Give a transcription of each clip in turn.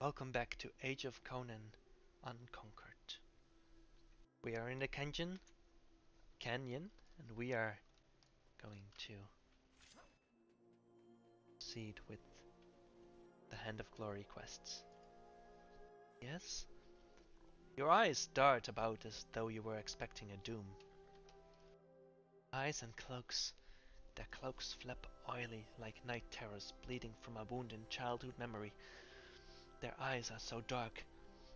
Welcome back to Age of Conan, Unconquered. We are in the canyon, and we are going to proceed with the Hand of Glory quests. Yes? Your eyes dart about as though you were expecting a doom. Eyes and cloaks. Their cloaks flap oily like night terrors bleeding from a wound in childhood memory. Their eyes are so dark,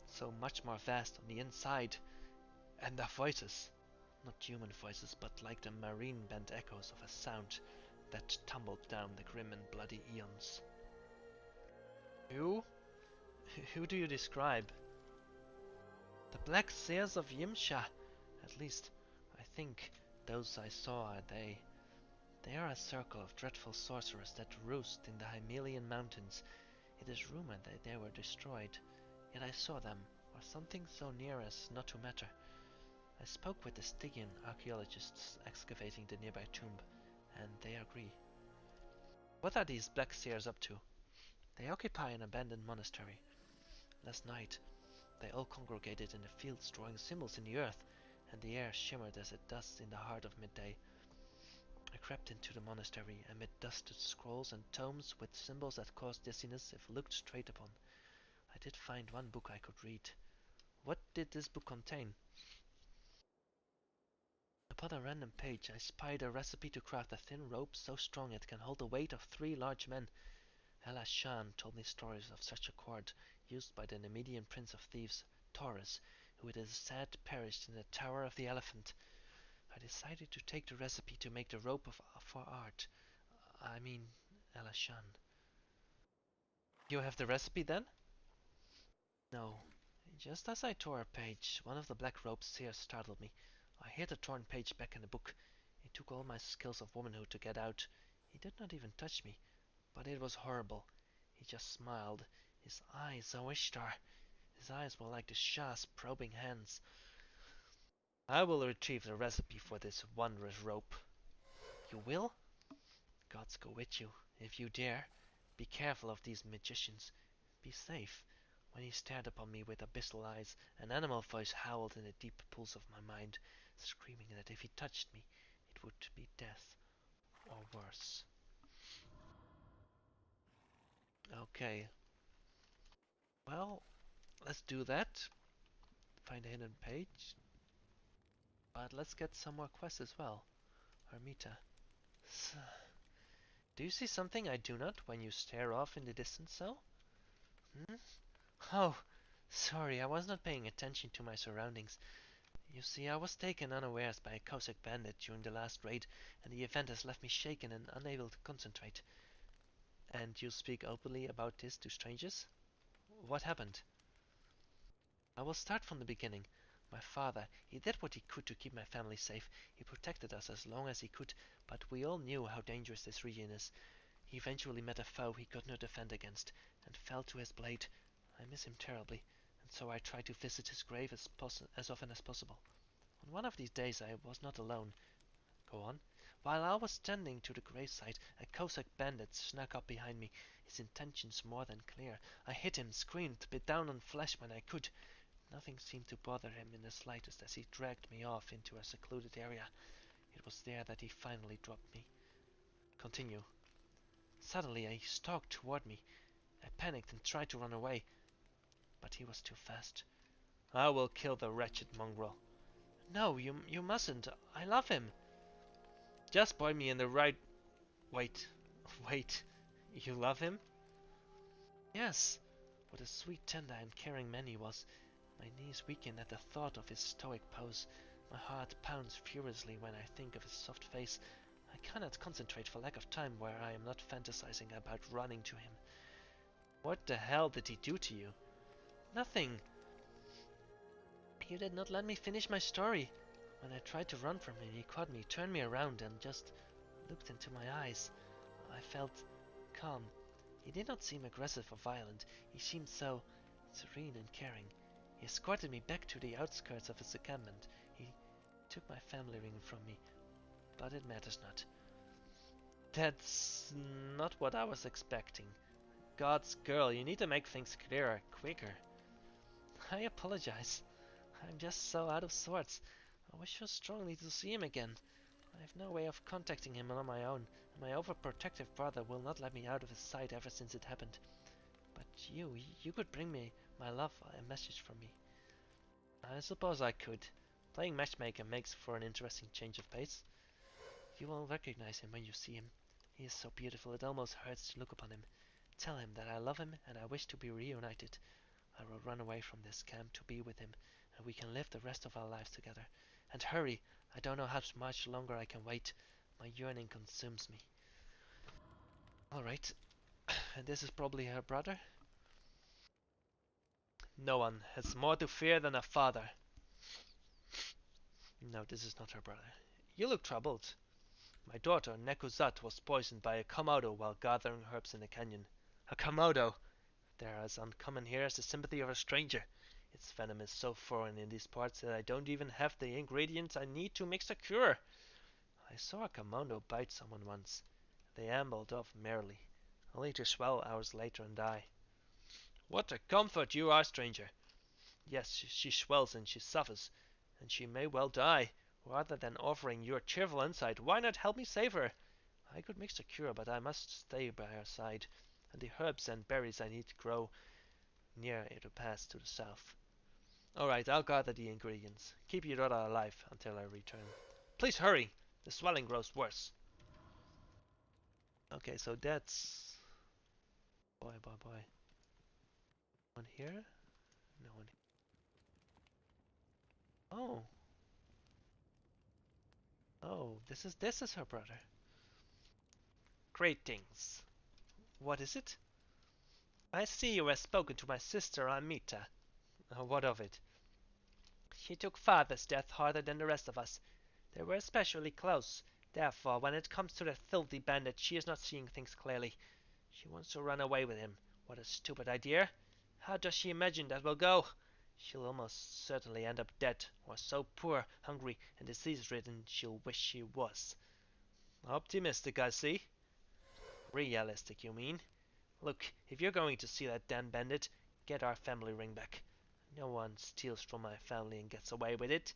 so much more vast on the inside, and their voices. Not human voices, but like the marine-bent echoes of a sound that tumbled down the grim and bloody eons. Who? Who do you describe? The Black Seers of Yimsha. At least, I think those I saw are they. They are a circle of dreadful sorcerers that roost in the Hymelian mountains. It is rumored that they were destroyed, yet I saw them, or something so near as not to matter. I spoke with the Stygian archaeologists excavating the nearby tomb, and they agree. What are these Black Seers up to? They occupy an abandoned monastery. Last night, they all congregated in the fields drawing symbols in the earth, and the air shimmered as it does in the heart of midday. I crept into the monastery amid dusted scrolls and tomes with symbols that caused dizziness if looked straight upon. I did find one book I could read. What did this book contain? Upon a random page I spied a recipe to craft a thin rope so strong it can hold the weight of 3 large men. Ella Shan told me stories of such a cord used by the Nemedian prince of thieves, Taurus, who it is said perished in the Tower of the Elephant. I decided to take the recipe to make the rope for art. I mean, Ella Shan. You have the recipe then? No. Just as I tore a page, one of the black rope's seers startled me. I hid the torn page back in the book. It took all my skills of womanhood to get out. He did not even touch me, but it was horrible. He just smiled. His eyes, oh Ishtar! His eyes were like the Shah's probing hands. I will retrieve the recipe for this wondrous rope. You will? Gods go with you, if you dare. Be careful of these magicians. Be safe. When he stared upon me with abyssal eyes, an animal voice howled in the deep pools of my mind, screaming that if he touched me, it would be death, or worse. Okay. Well, let's do that. Find a hidden page. But let's get some more quests as well. Armita. Do you see something I do not when you stare off in the distance so? Hmm? Oh, sorry, I was not paying attention to my surroundings. You see, I was taken unawares by a Cossack bandit during the last raid, and the event has left me shaken and unable to concentrate. And you speak openly about this to strangers? What happened? I will start from the beginning. My father, he did what he could to keep my family safe. He protected us as long as he could, but we all knew how dangerous this region is. He eventually met a foe he could not defend against, and fell to his blade. I miss him terribly, and so I try to visit his grave as often as possible. On one of these days I was not alone. Go on. While I was standing to the gravesite, a Cossack bandit snuck up behind me, his intentions more than clear. I hit him, screamed, bit down on flesh when I could. Nothing seemed to bother him in the slightest as he dragged me off into a secluded area. It was there that he finally dropped me. Continue. Suddenly he stalked toward me. I panicked and tried to run away, but he was too fast. I will kill the wretched mongrel. No, you mustn't. I love him. Just point me in the right... Wait. Wait. You love him? Yes. What a sweet, tender and caring man he was. My knees weaken at the thought of his stoic pose. My heart pounds furiously when I think of his soft face. I cannot concentrate for lack of time where I am not fantasizing about running to him. What the hell did he do to you? Nothing. You did not let me finish my story. When I tried to run from him, he caught me, turned me around, and just looked into my eyes. I felt calm. He did not seem aggressive or violent. He seemed so serene and caring. He escorted me back to the outskirts of his encampment. He took my family ring from me, but it matters not. That's not what I was expecting. God's girl, you need to make things clearer, quicker. I apologize. I'm just so out of sorts. I wish so strongly to see him again. I have no way of contacting him on my own, and my overprotective brother will not let me out of his sight ever since it happened. But you could bring me, my love, a message from me. I suppose I could. Playing matchmaker makes for an interesting change of pace. You will recognize him when you see him. He is so beautiful it almost hurts to look upon him. Tell him that I love him and I wish to be reunited. I will run away from this camp to be with him, and we can live the rest of our lives together. And hurry! I don't know how much longer I can wait. My yearning consumes me. Alright, and this is probably her brother? No one has more to fear than a father. No, this is not her brother. You look troubled. My daughter, Nekuzat, was poisoned by a Komodo while gathering herbs in the canyon. A Komodo! They are as uncommon here as the sympathy of a stranger. Its venom is so foreign in these parts that I don't even have the ingredients I need to mix a cure. I saw a Komodo bite someone once. They ambled off merrily, only to swell hours later and die. What a comfort you are, stranger! Yes, she swells and she suffers, and she may well die. Rather than offering your cheerful insight, why not help me save her? I could mix a cure, but I must stay by her side, and the herbs and berries I need to grow near a pass to the south. Alright, I'll gather the ingredients. Keep your daughter alive until I return. Please hurry! The swelling grows worse. Okay, so that's... Boy. One here? No one here. Oh. Oh, this is her brother. Greetings. What is it? I see you have spoken to my sister Amita. What of it? She took father's death harder than the rest of us. They were especially close. Therefore, when it comes to the filthy bandit, she is not seeing things clearly. She wants to run away with him. What a stupid idea. How does she imagine that will go? She'll almost certainly end up dead, or so poor, hungry, and disease-ridden she'll wish she was. Optimistic, I see. Realistic, you mean? Look, if you're going to see that damn bandit, get our family ring back. No one steals from my family and gets away with it.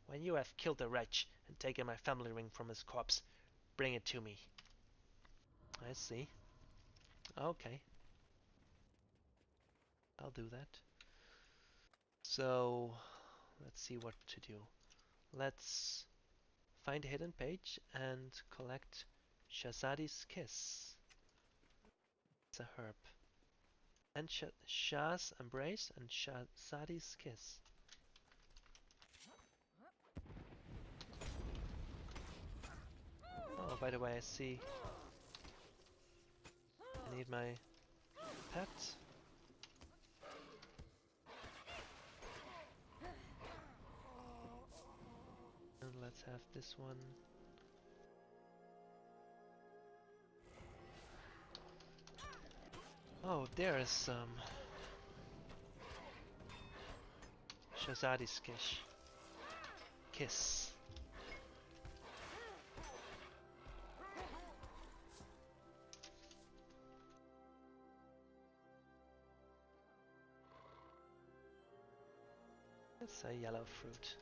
When you have killed the wretch and taken my family ring from his corpse, bring it to me. I see. Okay. I'll do that. So, let's see what to do. Let's find a hidden page and collect Shazadi's Kiss. It's a herb. And Shah's Embrace and Shazadi's Kiss. Oh, by the way, I see I need my pet. And let's have this one. Oh, there is some Shazadi's Kiss. It's a yellow fruit.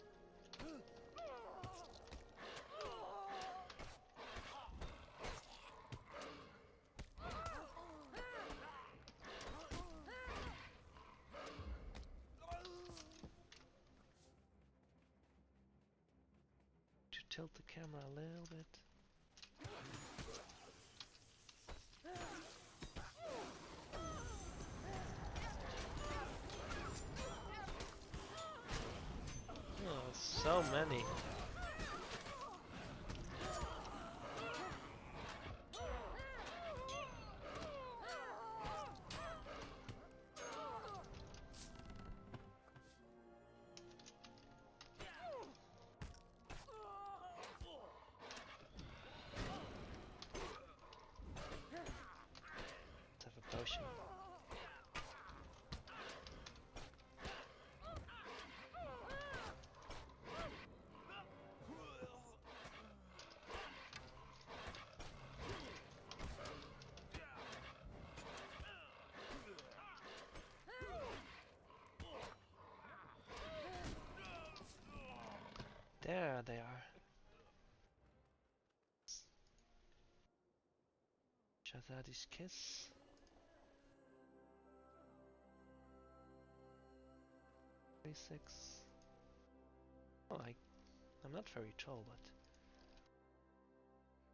To tilt the camera a little bit. Oh, so many. Let's have a potion. Azadi's kiss. Six. Oh, I'm not very tall, but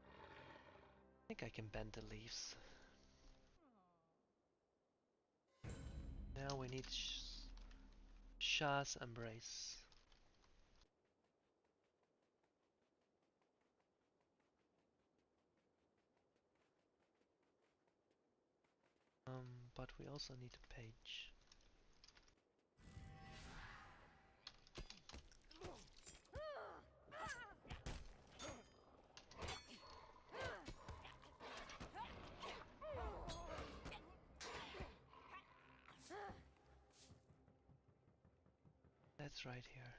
I think I can bend the leaves. Now we need Shah's embrace. But we also need a page. That's right here.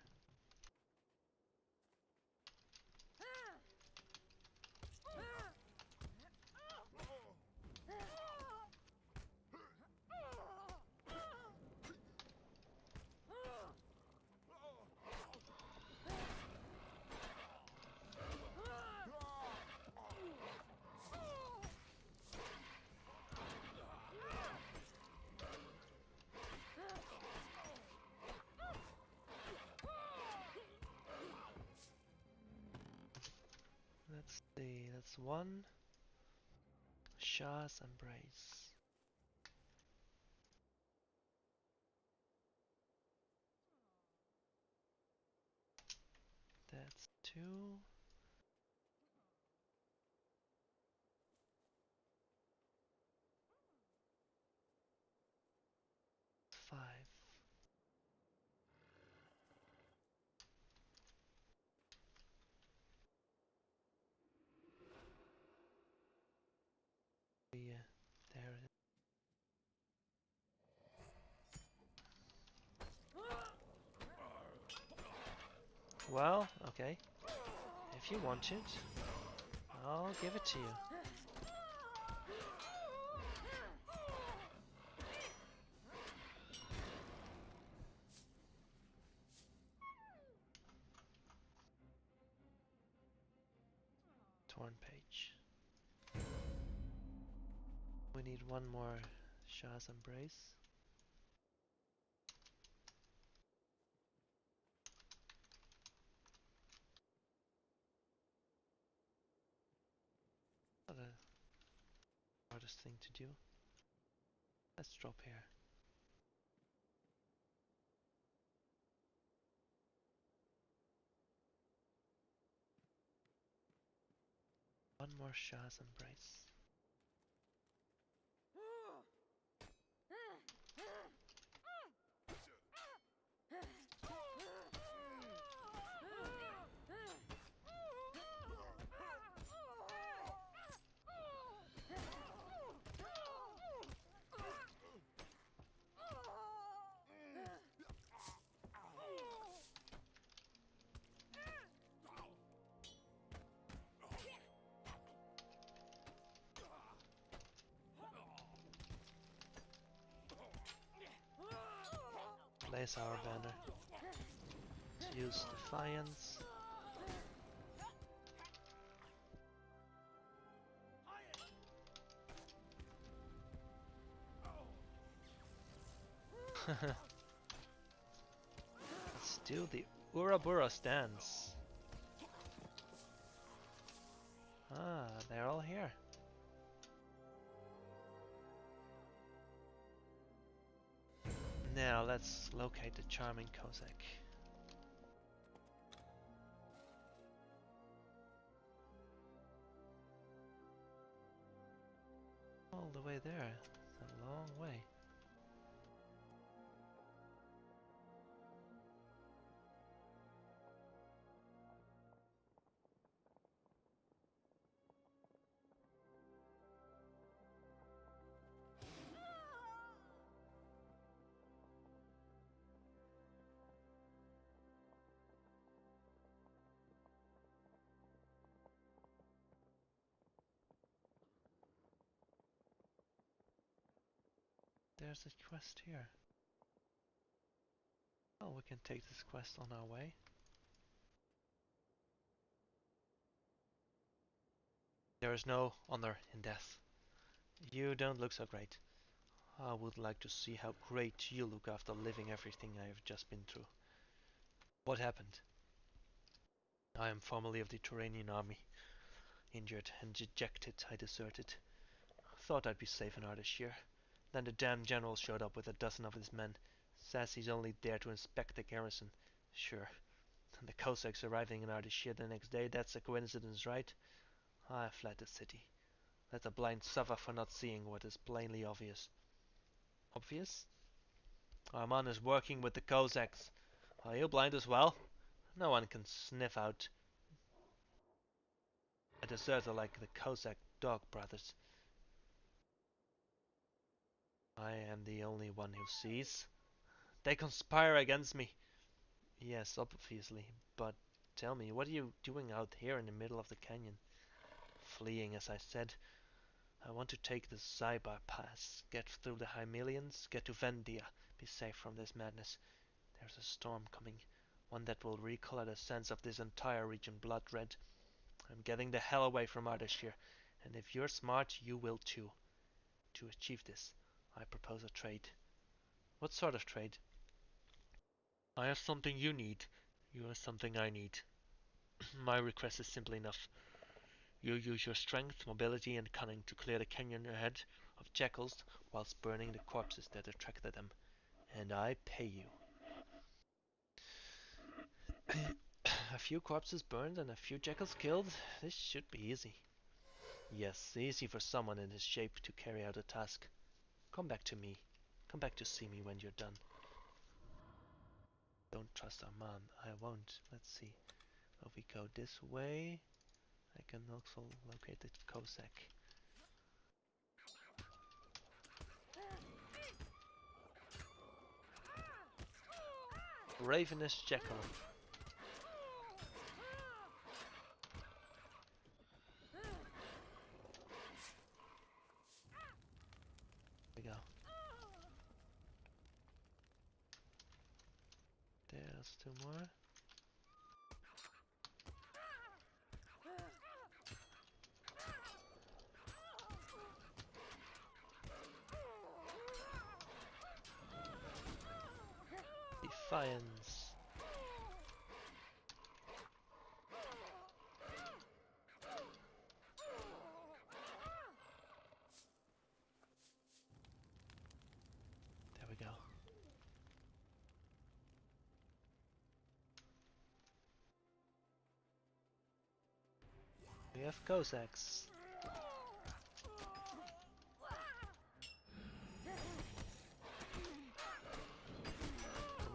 Let's see, that's one. Shah's embrace. That's two. Five. Yeah, there it is. Well, okay. If you want it, I'll give it to you. Torn page. We need one more Shah's embrace. Not the hardest thing to do. Let's drop here. One more Shah's embrace. Place our banner. Let's use Defiance. Let's do the Urabura stance. Ah, they're all here. Now let's locate the charming Cossack. All the way there. It's a long way. There's a quest here. Oh, we can take this quest on our way. There is no honor in death. You don't look so great. I would like to see how great you look after living everything I have just been through. What happened? I am formerly of the Turanian army. Injured and dejected, I deserted. Thought I'd be safe in Ardashir. Then the damn general showed up with a dozen of his men. Says he's only there to inspect the garrison. Sure. And the Cossacks arriving in Ardashir the next day, that's a coincidence, right? I fled the city. Let the blind suffer for not seeing what is plainly obvious. Obvious? Our man is working with the Cossacks. Are you blind as well? No one can sniff out a deserter like the Cossack dog brothers. I am the only one who sees. They conspire against me. Yes, obviously. But tell me, what are you doing out here in the middle of the canyon? Fleeing, as I said. I want to take the Zybar Pass, get through the Hymelians, get to Vendia, be safe from this madness. There's a storm coming, one that will recolor the sands of this entire region blood red. I'm getting the hell away from Ardashir, and if you're smart, you will too. To achieve this, I propose a trade. What sort of trade? I have something you need. You have something I need. My request is simple enough. You use your strength, mobility, and cunning to clear the canyon ahead of jackals whilst burning the corpses that attracted them. And I pay you. A few corpses burned and a few jackals killed? This should be easy. Yes, easy for someone in his shape to carry out a task. Come back to me. Come back to see me when you're done. Don't trust our man. I won't. Let's see. If we go this way, I can also locate the Cossack. Ravenous Jackal. There we go. There's two more. Defiance. There we go. We have Cossacks.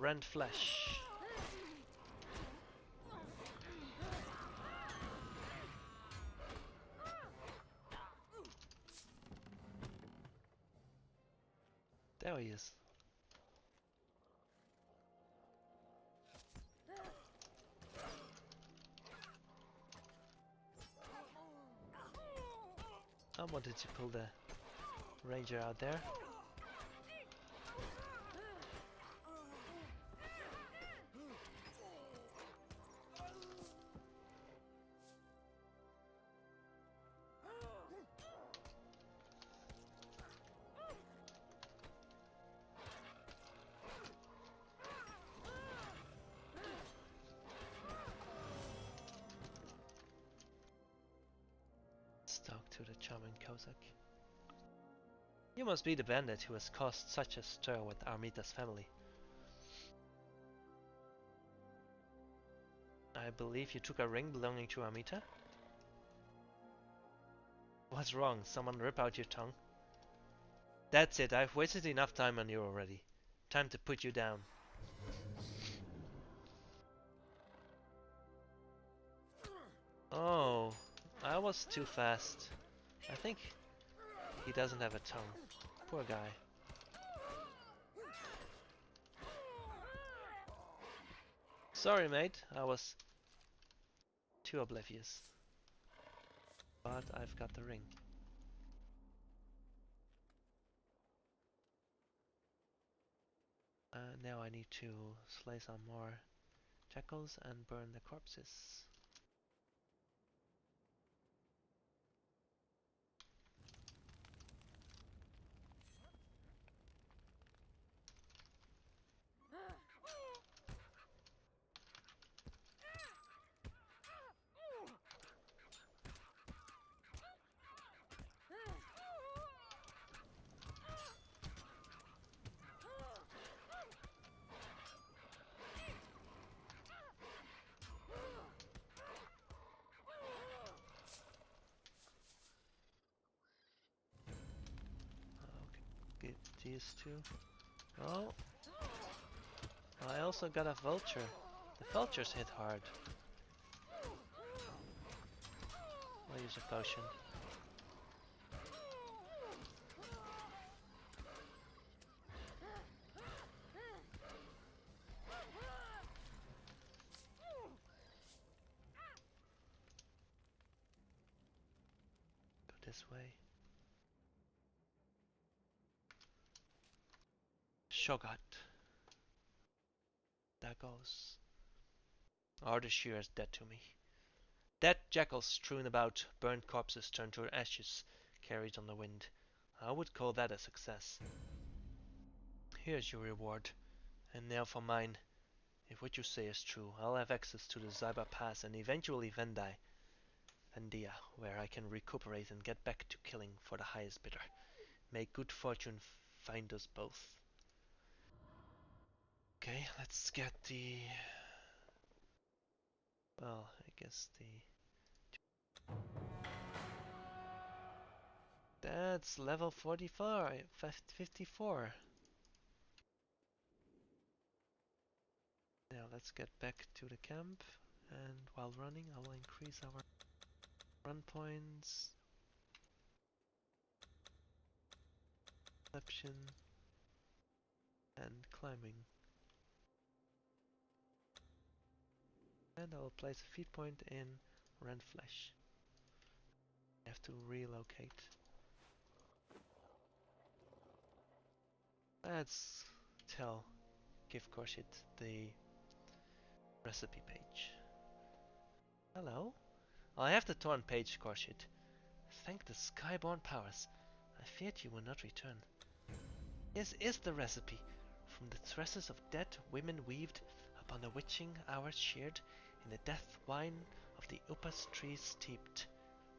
Rend flesh. There he is. I wanted to pull the ranger out there. Talk to the charming Cossack. You must be the bandit who has caused such a stir with Armita's family. I believe you took a ring belonging to Armita? What's wrong? Someone rip out your tongue? That's it, I've wasted enough time on you already. Time to put you down. Oh, I was too fast. I think he doesn't have a tongue. Poor guy. Sorry, mate. I was too oblivious. But I've got the ring. Now I need to slay some more jackals and burn the corpses. these two. Oh. I also got a vulture. The vultures hit hard. I'll use a potion. Go this way. Shogat. That goes. Ardashir is dead to me. Dead jackals strewn about, burnt corpses turned to ashes, carried on the wind. I would call that a success. Here's your reward. And now for mine. If what you say is true, I'll have access to the Zyba Pass and eventually Vendia, where I can recuperate and get back to killing for the highest bidder. May good fortune find us both. Okay, let's get the... Well, I guess the... That's level 45, 54. Now let's get back to the camp, and while running I will increase our run points, perception, and climbing. And I will place a feed point in Rend Flesh. I have to relocate. Let's give Khorshid the recipe page. Hello? I have the torn page, Khorshid. Thank the Skyborn powers. I feared you would not return. This is the recipe. From the tresses of dead women weaved upon the witching hours sheared, in the death wine of the upas trees steeped.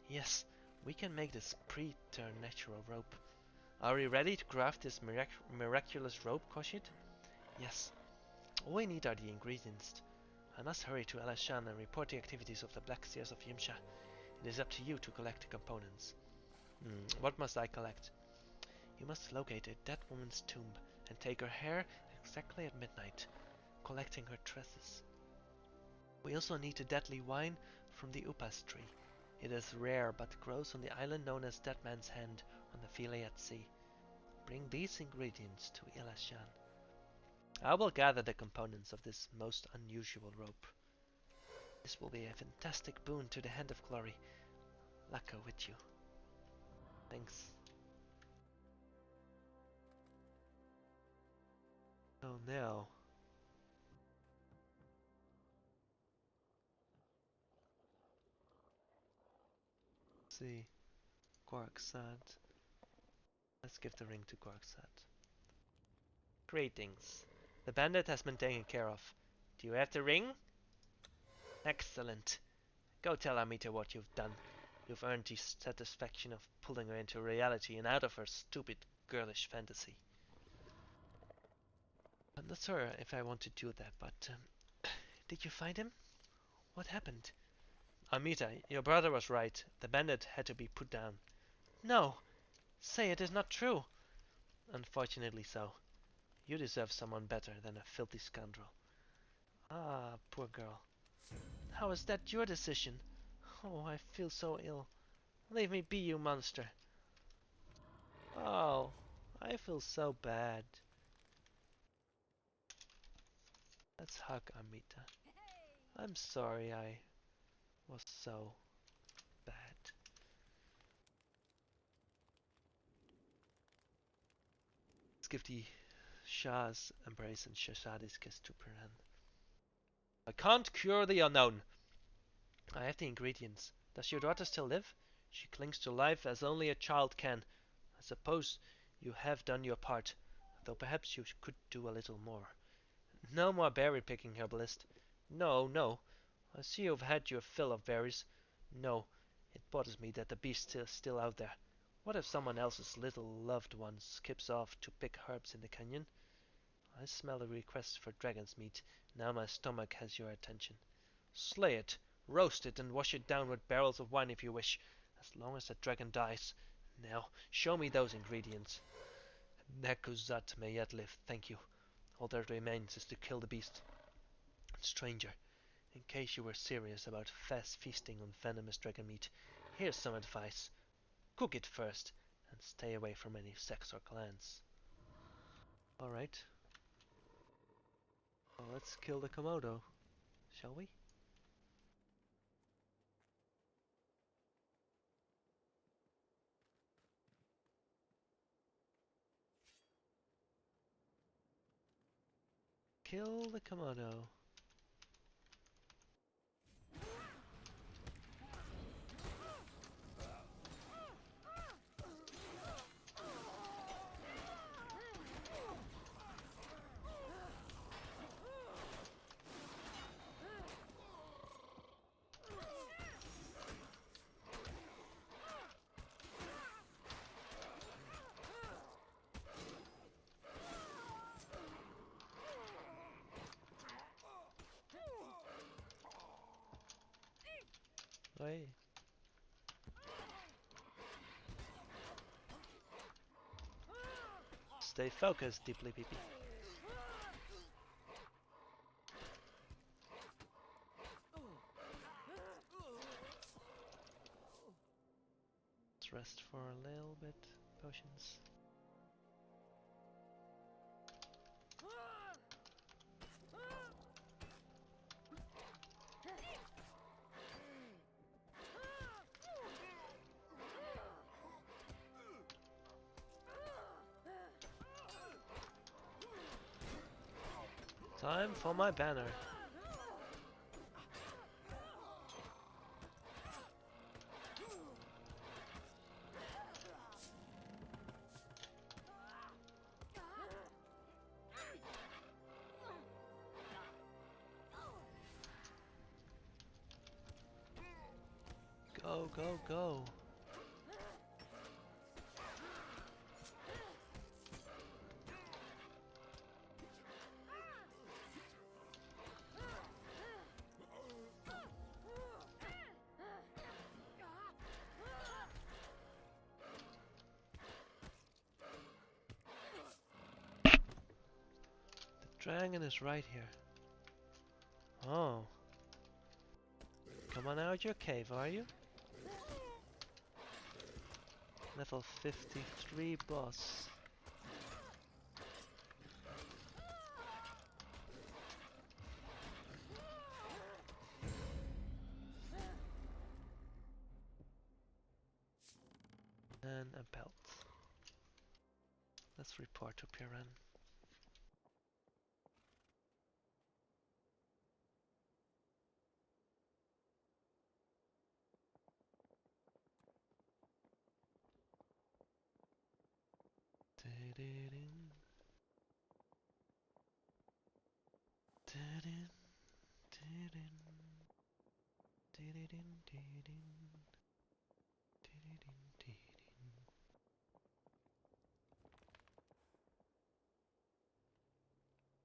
Yes, we can make this preternatural rope. Are we ready to craft this miraculous rope, Khorshid? Yes. All we need are the ingredients. I must hurry to Alashan and report the activities of the Black Seers of Yimsha. It is up to you to collect the components. What must I collect? You must locate a dead woman's tomb and take her hair exactly at midnight, collecting her tresses. We also need the deadly wine from the upas tree. It is rare but grows on the island known as Dead Man's Hand on the Philead Sea. Bring these ingredients to Ilashan. I will gather the components of this most unusual rope. This will be a fantastic boon to the Hand of Glory. Luck go with you. Thanks. So now... Let's see. Gorksad. Let's give the ring to Gorksad. Greetings. The bandit has been taken care of. Do you have the ring? Excellent. Go tell Amita what you've done. You've earned the satisfaction of pulling her into reality and out of her stupid, girlish fantasy. I'm not sure if I want to do that, but... did you find him? What happened? Amita, your brother was right. The bandit had to be put down. No! Say it is not true! Unfortunately so. You deserve someone better than a filthy scoundrel. Ah, poor girl. How is that your decision? Oh, I feel so ill. Leave me be, you monster. Oh, I feel so bad. Let's hug Amita. I'm sorry I was so bad. Let's give the Shah's embrace and Shashadi's kiss to Turan. I can't cure the unknown. I have the ingredients. Does your daughter still live? She clings to life as only a child can. I suppose you have done your part, though perhaps you could do a little more. No more berry picking, herbalist. No, no. I see you've had your fill of berries. No, it bothers me that the beast is still out there. What if someone else's little loved one skips off to pick herbs in the canyon? I smell a request for dragon's meat. Now my stomach has your attention. Slay it, roast it, and wash it down with barrels of wine if you wish, as long as the dragon dies. Now, show me those ingredients. Nekuzat may yet live, thank you. All that remains is to kill the beast. Stranger, in case you were serious about fast feasting on venomous dragon meat, here's some advice. Cook it first, and stay away from any sects or clans. Alright. Well, let's kill the Komodo, shall we? Kill the Komodo. Oi. Stay focused, DoctorPipi. Let's rest for a little bit. Potions. Time for my banner. Go, go, go. The dragon is right here. Oh. Come on out your cave, are you? Level 53 boss. And a belt. Let's report to Turan.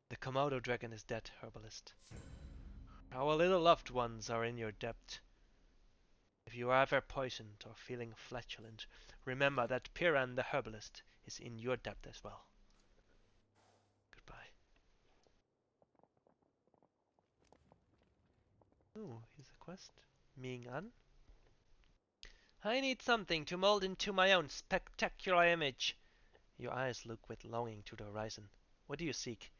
The Komodo dragon is dead, herbalist. Our little loved ones are in your debt. If you are ever poisoned or feeling flatulent, remember that Turan the herbalist is in your debt as well. Goodbye. Ooh, here's a quest. Ming An. I need something to mold into my own spectacular image. Your eyes look with longing to the horizon. What do you seek?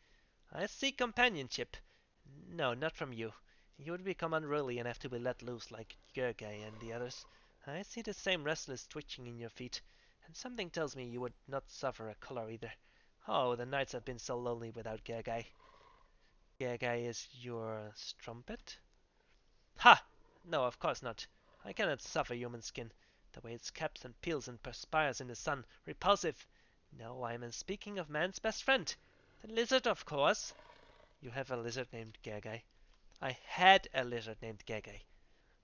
I seek companionship. No, not from you. You would become unruly and have to be let loose like Gergay and the others. I see the same restless twitching in your feet, and something tells me you would not suffer a color either. Oh, the nights have been so lonely without Gergay. Gergay is your strumpet? Ha! No, of course not. I cannot suffer human skin. The way it caps and peels and perspires in the sun. Repulsive. No, I am speaking of man's best friend. The lizard, of course. You have a lizard named Gergay. I had a lizard named Gergay.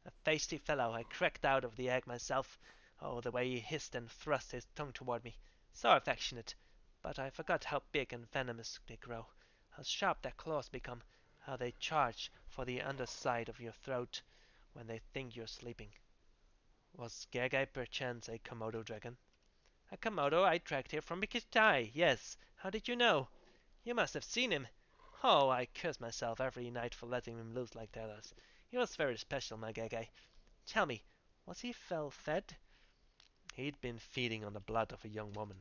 A feisty fellow, I cracked out of the egg myself. Oh, the way he hissed and thrust his tongue toward me. So affectionate. But I forgot how big and venomous they grow. How sharp their claws become. How they charge for the underside of your throat when they think you're sleeping. Was Gergay perchance a Komodo dragon? A Komodo I tracked here from Bikitai, yes. How did you know? You must have seen him. Oh, I curse myself every night for letting him loose like that. He was very special, my guy. Tell me, was he well fed? He'd been feeding on the blood of a young woman.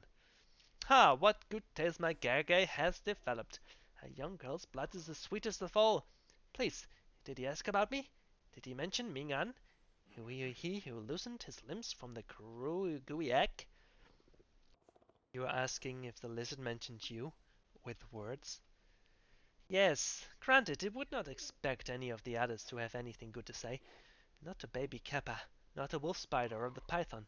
Ha! What good tales my Gergay has developed. A young girl's blood is the sweetest of all. Please, did he ask about me? Did he mention Mingan? He who loosened his limbs from the gooey egg? You are asking if the lizard mentioned you? With words? Yes, granted, it would not expect any of the others to have anything good to say. Not a baby kappa, not a wolf spider or the python,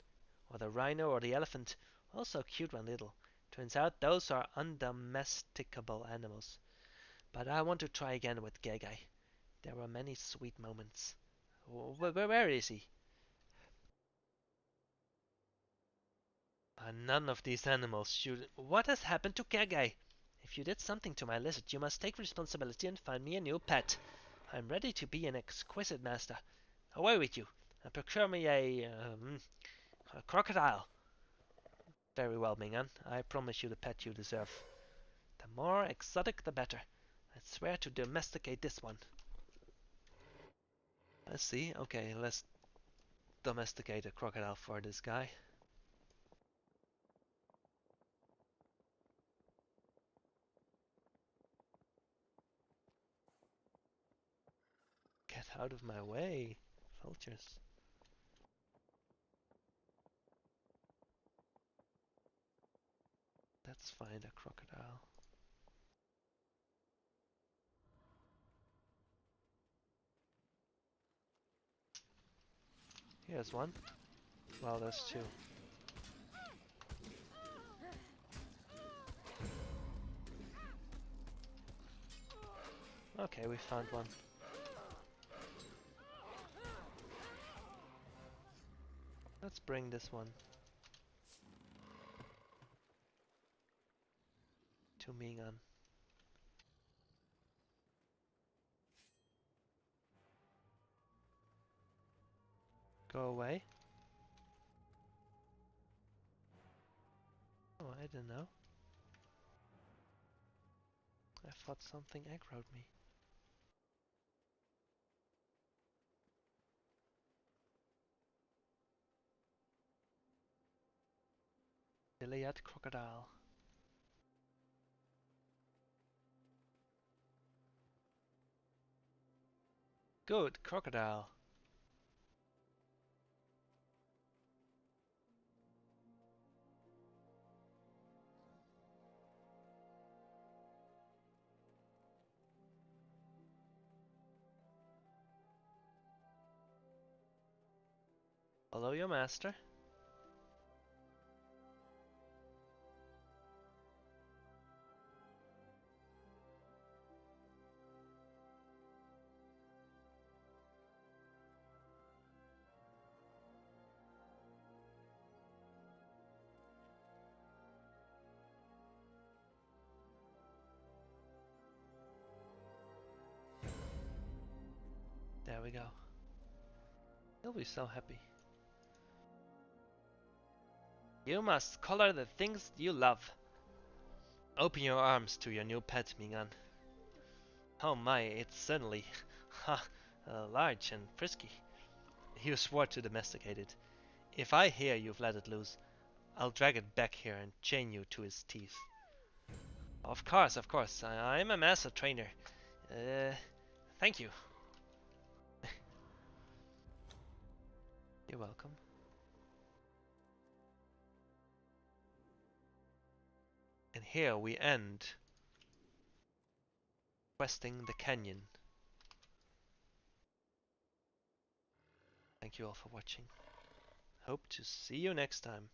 or the rhino or the elephant, also cute when little. Turns out those are undomesticable animals. But I want to try again with Gegai. There were many sweet moments. Where is he? None of these animals should... What has happened to Gegai? If you did something to my lizard, you must take responsibility and find me a new pet. I'm ready to be an exquisite master. Away with you, and procure me a crocodile. Very well, Mingan. I promise you the pet you deserve. The more exotic, the better. I swear to domesticate this one. Let's see. Okay, let's domesticate a crocodile for this guy. Get out of my way, vultures. Let's find a crocodile. Here's one. Well, there's two. Okay, we found one. Let's bring this one to Mingan. Go away. Oh, I didn't know. I thought something aggroed me. Gilead crocodile. Good, crocodile. Follow your master. There we go. He'll be so happy. You must color the things you love. Open your arms to your new pet, Mingan. Oh my, it's certainly large and frisky. You swore to domesticate it. If I hear you've let it loose, I'll drag it back here and chain you to his teeth. Of course. I'm a master trainer. Thank you. You're welcome. And here we end questing the canyon. Thank you all for watching. Hope to see you next time.